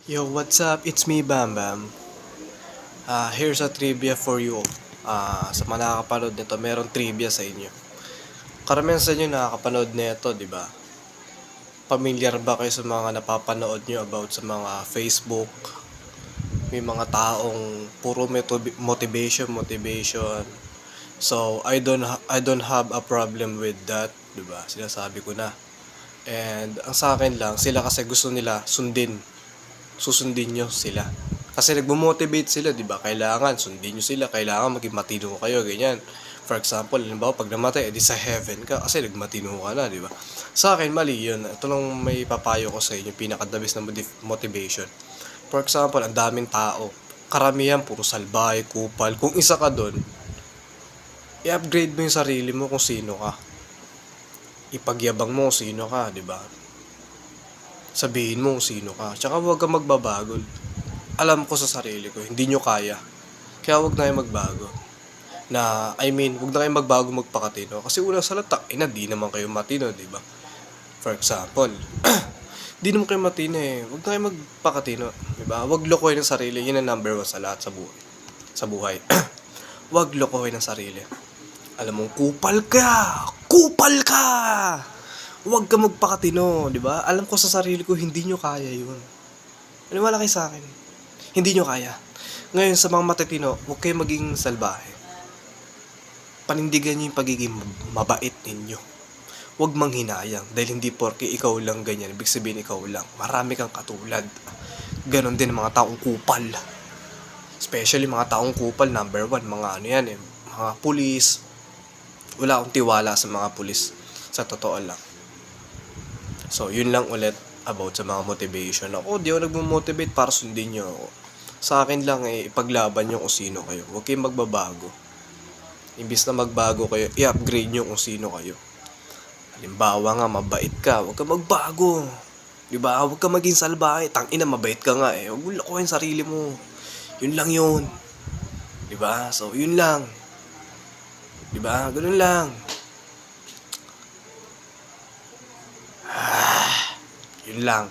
Yo, what's up? It's me, Bam Bam. Here's a trivia for you. Sa mga nakakapanood nito, merong trivia sa inyo. Karamihan sa inyo nakakapanood nito, di ba? Pamilyar ba kayo sa mga napapanood nyo about sa mga Facebook? May mga taong puro motivation. So, I don't have a problem with that, di ba? Sinasabi ko na. And ang sa akin lang, sila kasi gusto nila susundin nyo sila. Kasi nagmo-motivate sila, di ba? Kailangan sundin nyo sila, kailangan maging matino kayo, ganyan. For example, halimbawa, pag namatay, edi sa heaven ka kasi nagmatino ka na, di ba? Sa akin, mali yun. Ito lang may papayo ko sa inyo, pinakadabis na motivation. For example, ang daming tao. Karamihan, puro salbahe, kupal. Kung isa ka doon, i-upgrade mo yung sarili mo kung sino ka. Ipagyabang mo kung sino ka, di ba? Sabihin mo kung sino ka. Tsaka huwag kang magbabagol. Alam ko sa sarili ko, hindi nyo kaya. Kaya huwag na kayo magbago. Huwag na kayo magbago magpakatino. Kasi una sa lahat, di naman kayo matino, di ba? For example, di naman kayo matino eh. Huwag na kayo magpakatino, di ba? Huwag lokohin ang sarili. Yun ang number 1 sa lahat sa buhay. Huwag lokohin ang sarili. Alam mong kupal ka! Kupal ka! Huwag ka magpakatino, di ba? Alam ko sa sarili ko, hindi nyo kaya yun. Maniwala kayo sa akin. Hindi nyo kaya. Ngayon sa mga matitino, huwag kayo maging salbahe. Panindigan nyo yung pagiging mabait ninyo. Huwag manghinayang dahil hindi porke ikaw lang ganyan, ibig sabihin ikaw lang. Marami kang katulad. Ganon din ang mga taong kupal. Especially mga taong kupal, number 1, mga ano yan eh, mga pulis. Wala akong tiwala sa mga pulis. Sa totoo lang. So, yun lang ulit about sa mga motivation. Ako, di ako nagmo-motivate para sundin nyo ako. Sa akin lang ipaglaban nyo kung sino kayo. Huwag kayong magbabago. Imbis na magbago kayo, i-upgrade nyo kung sino kayo. Halimbawa nga, mabait ka, huwag kang magbago. Diba? Huwag kang maging salbahe. Tangina, mabait ka nga eh. Huwag mo lakuin sarili mo. Yun lang yun. Diba? So, yun lang. Diba? Ganun lang. Yun lang.